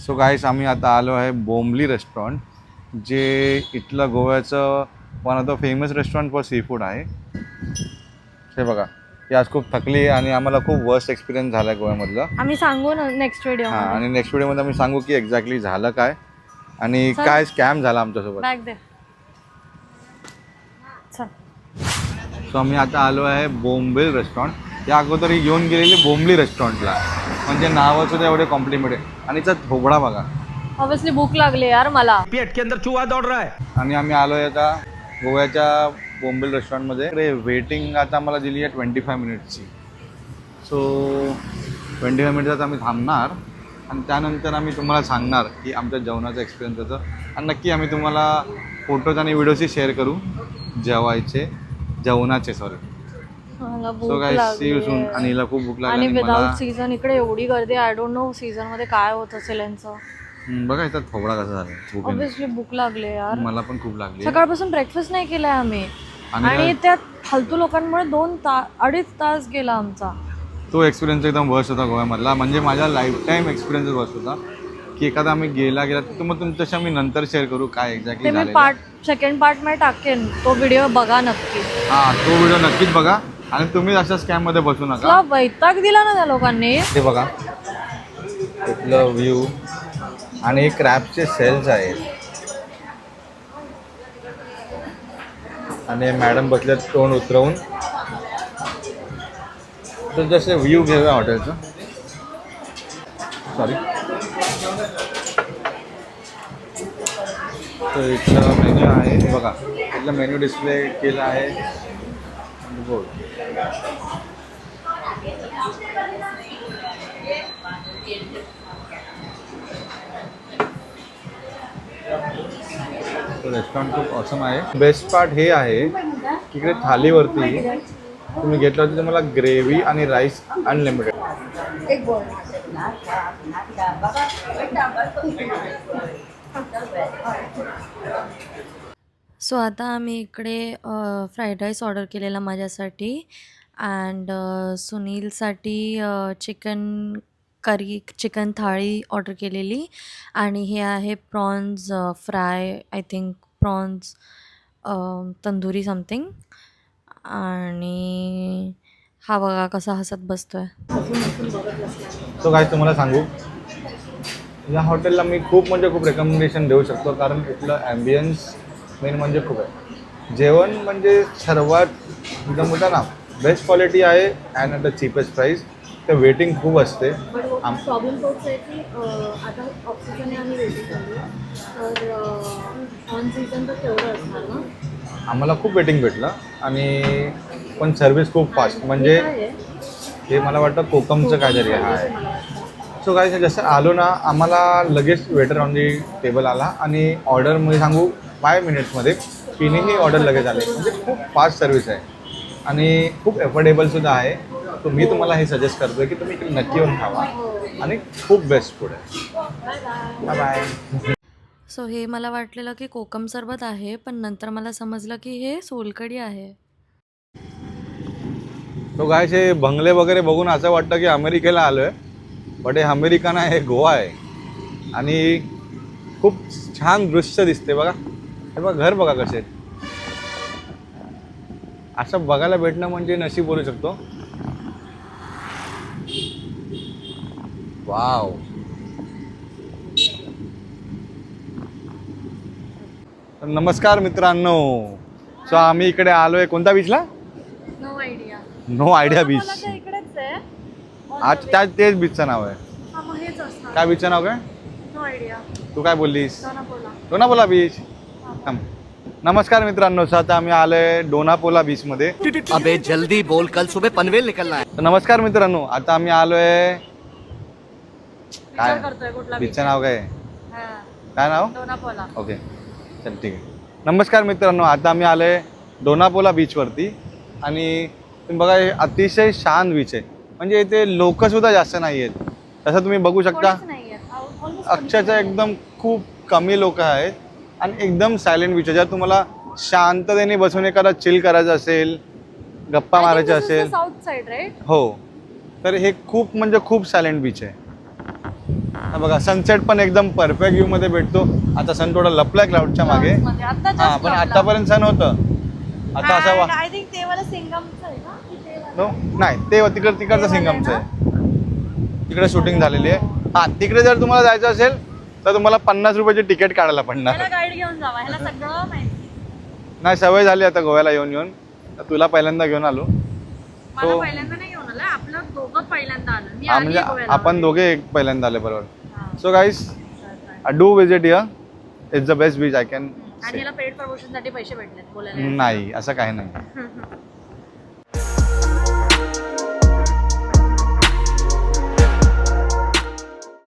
So guys आम्ही आता आलो आहे बोंबली रेस्टॉरंट, जे इथलं गोव्याचं one of the famous restaurant for sea food आहे. हे बघा, ती आज खूप थकली आणि आम्हाला खूप वर्स्ट एक्सपिरियन्स झाला आहे गोव्यामधला. आम्ही सांगू ना नेक्स्ट व्हिडिओ. हां, आणि नेक्स्ट व्हिडिओमध्ये आम्ही सांगू की एक्झॅक्टली झालं काय आणि काय स्कॅम झाला आमच्यासोबत. बॅग दे. चल. सो आम्ही आता आलो आहे बोंबिल रेस्टॉरंट. या अगोदर येऊन गेलेली बोंबली रेस्टॉरंटला, म्हणजे नावं सुद्धा एवढे कॉम्प्लिमेंट आहे. आणि त्याचा थोबडा बघा. ऑब्विसली भूक लागली यार मला. पेट के अंदर चूहा दौड़ रहा है. आणि आम्ही आलो आहे आता गोव्याच्या बोंबिल रेस्टॉरंटमध्ये. इकडे वेटिंग आता आम्हाला दिली आहे 25 मिनिट्सची. सो 25 मिनिटात आम्ही थांबणार आणि त्यानंतर आम्ही तुम्हाला सांगणार की आमच्या जेवणाचा एक्सपिरियन्स होतं. आणि नक्की आम्ही तुम्हाला फोटोज आणि व्हिडिओशी शेअर करू जेवणाचे. Sorry. So guys, see you soon. आणि हिला खूप भूक लागली आणि विदाउट सीझन इकडे एवढी गर्दी. आय डोंट नो सीझन मध्ये काय होत असेल यांचं. बघा इथं थोबडा कसा झाला. ऑब्विसली भूक लागली यार. मला पण खूप लागली. सकाळपासून ब्रेकफास्ट नाही केलाय आम्ही आणि त्या फालतू लोकांमुळे 2-2.5 तास गेला आमचा. तो एक्सपिरियन्स एकदम वर्स्ट होता गोव्यामधला. म्हणजे माझा लाईफ टाईम एक्सपिरियन्स वर्स्ट होता की एखादा आम्ही गेला तर मग तुमच्याशी आम्ही नंतर शेअर करू काय एक्झॅक्टली ते झालं. मी सेकंड पार्ट मध्ये टाकेन. तो व्हिडिओ बघा नक्की. हां, तो व्हिडिओ नक्कीच बघा. आणि तुम्ही अशा स्कॅममध्ये बसू नका. तुला वैताग दिला ना त्या लोकांनी. ते बघा इथलं व्ह्यू आणि क्रॅबचे सेल्स आहेत. आणि मॅडम बसल्यात तोंड उतरवून. तर जसे व्ह्यू घेऊया हॉटेलचं. सॉरी. तर इथलं मेन्यू आहे बघा. इथलं मेन्यू डिस्प्ले केलं आहे. बोर्ड. रेस्टॉरंट खूप ऑसम आहे. बेस्ट पार्ट हे आहे की इकडे थालीवरती तुम्ही घेतलं होतं तुम्हाला ग्रेव्ही आणि राईस अनलिमिटेड. सो आता आम्ही इकडे फ्राईड राईस ऑर्डर केलेला माझ्यासाठी अँड सुनीलसाठी चिकन थाळी ऑर्डर केलेली. आणि हे आहे prawns fry, I think prawns tandoori something. आणि हा बघा कसा हसत बसतोय. तो काय तुम्हाला सांगू, या हॉटेलला मी खूप रेकमेंडेशन देऊ शकतो. कारण इथलं ॲम्बियन्स मेन म्हणजे खूप आहे. जेवण म्हणजे सर्वात एकदम मोठा ना बेस्ट क्वालिटी आहे and at the cheapest price. तर वेटिंग खूप असते. प्रॉब्लेम तोच आहे की आता ऑक्सिजन आणि वेटिंग तर ऑन सीझन तर तेवढं असणार ना. आम्हाला खूप वेटिंग भेटलं आणि पण सर्विस खूप फास्ट. म्हणजे हे मला वाटतं कोकमचं काहीतरी आहे. सो काय जसं आलो ना आम्हाला लगेच वेटर ऑन दी टेबल आला आणि ऑर्डर म्हणजे सांगू 5 मिनिट्समध्ये तिन्ही ऑर्डर लगेच आले. म्हणजे खूप फास्ट सर्विस आहे आणि खूप एफोर्डेबलसुद्धा आहे. तर मी तुम्हाला हे सजेस्ट करतो आहे की तुम्ही इकडे नक्की येऊन खावा आणि खूप बेस्ट फूड आहे. Bye bye. सो हे मला वाटलेलं की कोकम सरबत आहे, पण नंतर मला समजलं की हे सोलकढी आहे. तो गायस हे बंगले वगैरे बघून असं वाटतं की अमेरिकेला आलो आहे. बट हे अमेरिका नाही, हे गोवा आहे. आणि खूप छान दृश्य दिसते बघा. हे बघा घर बघा कसे. असं बघायला भेटणं म्हणजे नशीब बोलू शकतो. वाव. नमस्कार मित्रांनो. सो आम्ही इकडे आलो आहे कोणत्या बीचला? No idea. No idea beach. इकडेच आहे. आज तेच बीचचं नाव आहे. मग हेच असणार. काय बीचचं नाव काय? No idea. तू काय बोललीस? डोनापोला. डोनापोला बीच. नमस्कार मित्रांनो. सो आता आम्ही आलोय डोनापोला बीचमध्ये. अबे जल्दी बोल, कल सुबह पनवेल निकलना है. तर नमस्कार मित्रांनो. आता आम्ही आलोय काय करतोय कुठला बीचचं नाव काय? हां, काय नाव? डोनापोला. ओके चल ठीक आहे. नमस्कार मित्रांनो. आता आम्ही आलोय डोनापोला बीचवरती आणि तुम्ही बघा हे अतिशय शांत बीच आहे. म्हणजे इथे लोकसुद्धा जास्त नाही आहेत. तसं तुम्ही बघू शकता. अक्षरशः एकदम खूप कमी लोक आहेत आणि एकदम सायलेंट बीच आहे. जर तुम्हाला शांततेने बसून एखादा चिल करायचं असेल, गप्पा मारायच्या असेल, साऊथ साइड राईट. हो, तर हे खूप म्हणजे खूप सायलेंट बीच आहे. हा बघा सनसेट पण एकदम परफेक्ट व्ह्यू मध्ये भेटतो. आता सन थोडा लपलाय क्लाउडच्या मागे. हा पण आतापर्यंत सन होतं. आता असा आय थिंक ते वाला सिंगमचं आहे ना की ते वाला? नो नाही ते तिकडचं सिंगमचं आहे. तिकडे शूटिंग झालेली आहे. हा तिकडे जर तुम्हाला जायचं असेल तर तुम्हाला 50 रुपयाची तिकीट काढायला पडणार. ह्याला गाईड घेऊन जावा, ह्याला सगळं माहिती. नाही सवय झाली आता गोव्याला येऊन येऊन. तर तुला पहिल्यांदा घेऊन आलो. मला पहिल्यांदा नाही घेऊन आलं, आपलं दोघं पहिल्यांदा आलं. मी हा आली म्हणजे गोव्याला. आपण दोघे एक पहिल्यांदा आले बरोबर. हा. So guys do visit here. It's the best beach I can आणि याला पेड प्रमोशन साठी पैसे भेटलेत बोलायला. नाही असं काही नाही.